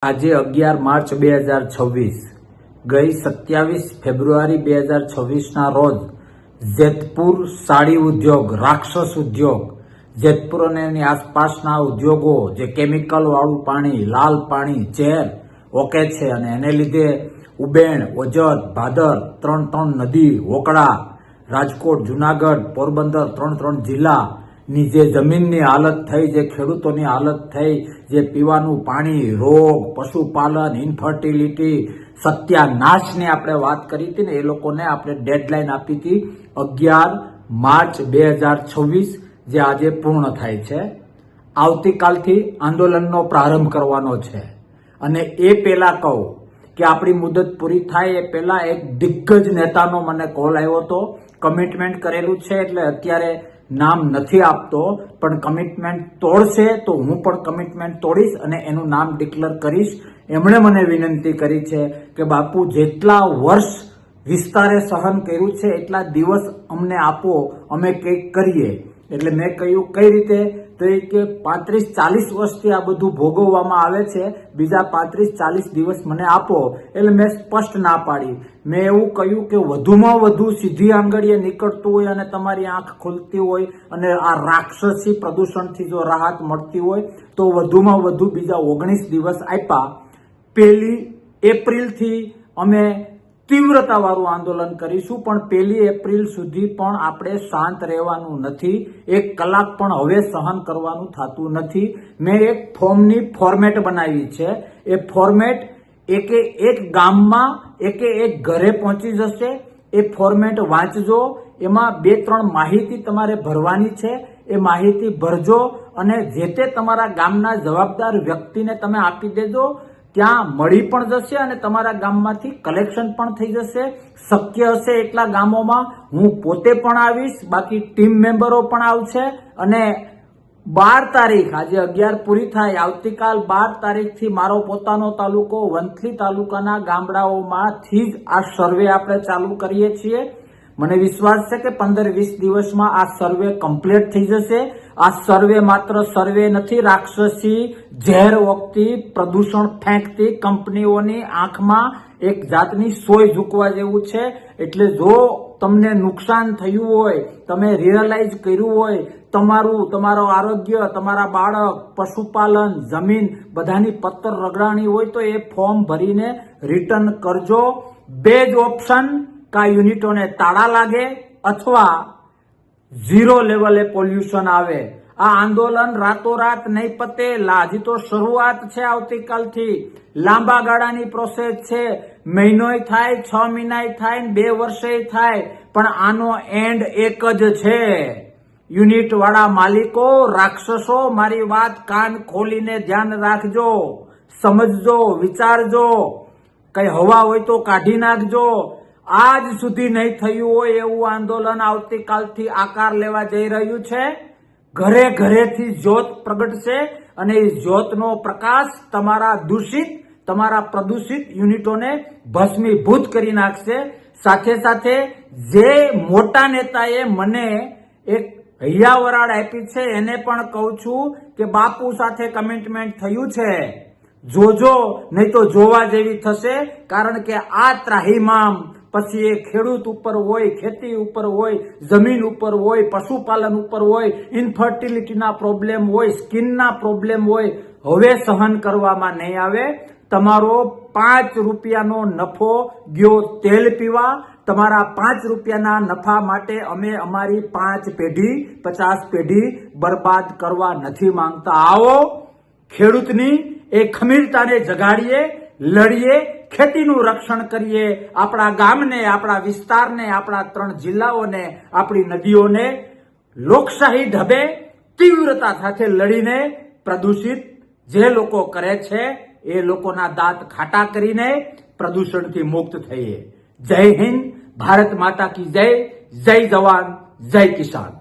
આજે 11 માર્ચ 2026 ગઈ 27 ફેબ્રુઆરી 2026 ના રોજ જેતપુર સાડી ઉદ્યોગ રાક્ષસ ઉદ્યોગ જેતપુર અને એની આસપાસના ઉદ્યોગો જે કેમિકલ વાળું પાણી લાલ પાણી ઝેર ઓકે છે અને એને લીધે ઉબેણ ઓજત ભાદર ત્રણ નદી વોકડા રાજકોટ જુનાગઢ પોરબંદર ત્રણ જિલ્લા ની જે જમીનની હાલત થઈ, જે ખેડૂતોની હાલત થઈ, જે પીવાનું પાણી, રોગ, પશુપાલન, ઇન્ફર્ટિલિટી, સત્યાનાશની આપણે વાત કરી હતી ને, એ લોકોને આપણે ડેડલાઈન આપી હતી 11 માર્ચ 2026 જે આજે પૂર્ણ થાય છે. આવતીકાલથી આંદોલનનો પ્રારંભ કરવાનો છે અને એ પહેલા કહું કે આપણી મુદત પૂરી થાય એ પહેલા એક દિગ્ગજ નેતાનો મને કોલ આવ્યો હતો. કમિટમેન્ટ કરેલું છે એટલે અત્યારે નામ નથી આપતો, પણ કમિટમેન્ટ તોડશે તો હું પણ કમિટમેન્ટ તોડીશ અને એનું નામ ડિક્લેર કરીશ. એમણે મને વિનંતી કરી છે કે બાપુ જેટલા વર્ષ વિસ્તારે સહન કર્યું છે એટલા દિવસ અમને આપો, અમે કંઈક કરીએ. એટલે મેં કહ્યું કઈ રીતે, તો એ કે 35-40 વર્ષથી આ બધું ભોગવવામાં આવે છે, બીજા 35-40 દિવસ મને આપો. એટલે મેં સ્પષ્ટ ના પાડી. મેં એવું કહ્યું કે વધુમાં વધુ સીધી આંગળીએ નીકળતું હોય અને તમારી આંખ ખુલતી હોય અને આ રાક્ષસી પ્રદૂષણથી જો રાહત મળતી હોય તો વધુમાં વધુ બીજા 19 દિવસ આપ્યા. 1 એપ્રિલથી અમે તીવ્રતાવાળું આંદોલન કરીશું, પણ 1 એપ્રિલ સુધી પણ આપણે શાંત રહેવાનું નથી. 1 કલાક પણ હવે સહન કરવાનું થતું નથી. મેં એક ફોર્મની ફોર્મેટ બનાવી છે. એ ફોર્મેટ એક ગામમાં એક ઘરે પહોંચી જશે. એ ફોર્મેટ વાંચજો. એમાં 2-3 માહિતી તમારે ભરવાની છે. એ માહિતી ભરજો અને જે તે તમારા ગામના જવાબદાર વ્યક્તિને તમે આપી દેજો. ત્યાં મળી પણ જશે અને તમારા ગામમાંથી કલેક્શન પણ થઈ જશે. શક્ય હશે એટલા ગામોમાં હું પોતે પણ આવીશ, બાકી ટીમ મેમ્બરો પણ આવશે. અને 12 તારીખ, આજે 11 પૂરી થાય, આવતીકાલ 12 તારીખથી મારો પોતાનો તાલુકો વંથલી તાલુકાના ગામડાઓમાંથી જ આ સર્વે આપણે ચાલુ કરીએ છીએ. મને વિશ્વાસ છે કે 15-20 દિવસમાં આ સર્વે કમ્પ્લીટ થઈ જશે. આ સર્વે માત્ર સર્વે નથી, રાક્ષસી ઝેર વખતી પ્રદૂષણ ફેંકતી કંપનીઓની આંખમાં એક જાતની સોય ઝૂકવા જેવું છે. એટલે જો તમને નુકસાન થયું હોય, તમે રિયલાઇઝ કર્યું હોય, તમારો આરોગ્ય, તમારા બાળક, પશુપાલન, જમીન બધાની પત્તર રગડાણી હોય તો એ ફોર્મ ભરીને રિટર્ન કરજો. 2 જ ઓપ્શન, કા યુનિટોને તાળા લાગે અથવા 0 લેવલે પોલ્યુશન આવે. આ આંદોલન રાતોરાત નહીં પતે. હજી તો શરૂઆત છે. આવતીકાલથી લાંબા ગાળાની પ્રોસેસ છે. મહિનોય થાય, 6 મહિનાય થાય, 2 વર્ષે થાય, પણ આનો એન્ડ એક જ છે. યુનિટ વાળા માલિકો, રાક્ષસો, મારી વાત કાન ખોલીને ધ્યાન રાખજો, સમજજો, વિચારજો. કઈ હવા હોય તો કાઢી નાખજો. આજ સુધી નહીં થયું હોય એવું આંદોલન આવતીકાલથી આકાર લેવા જઈ રહ્યું છે. ઘરે ઘરેથી જ્યોત પ્રગટશે અને એ જ્યોતનો પ્રકાશ તમારા પ્રદૂષિત યુનિટોને ભસ્મીભૂત કરી નાખશે. સાથે સાથે જે મોટા નેતાએ મને એક હૈયાવરાળ આપી છે એને પણ કહું છું કે બાપુ સાથે કમિટમેન્ટ થયું છે, જોજો, નહીં તો જોવા જેવી થશે. કારણ કે આ ત્રાહિમામ પછી એ ખેડૂત ઉપર હોય, ખેતી ઉપર હોય, જમીન ઉપર હોય, પશુપાલન ઉપર હોય, ઇન્ફર્ટિલિટીના પ્રોબ્લેમ હોય, સ્કિનના પ્રોબ્લેમ હોય, હવે સહન કરવામાં નહીં આવે. તમારો 5 રૂપિયાનો નફો ગયો તેલ પીવા. તમારા 5 રૂપિયાના નફા માટે અમે અમારી 5 પેઢી 50 પેઢી બરબાદ કરવા નથી માંગતા. આવો ખેડૂતની એ ખમીરતાને જગાડીએ, લડીએ, ખેતીનું રક્ષણ કરીએ. આપણા ગામને, આપણા વિસ્તારને, આપણા 3 જિલ્લાઓને, આપણી નદીઓને લોકશાહી ઢબે તીવ્રતા સાથે લડીને પ્રદૂષિત જે લોકો કરે છે એ લોકોના દાંત ખાટા કરીને પ્રદૂષણથી મુક્ત થઈએ. જય હિન્દ, ભારત માતા કી જય. જય જવાન, જય કિસાન.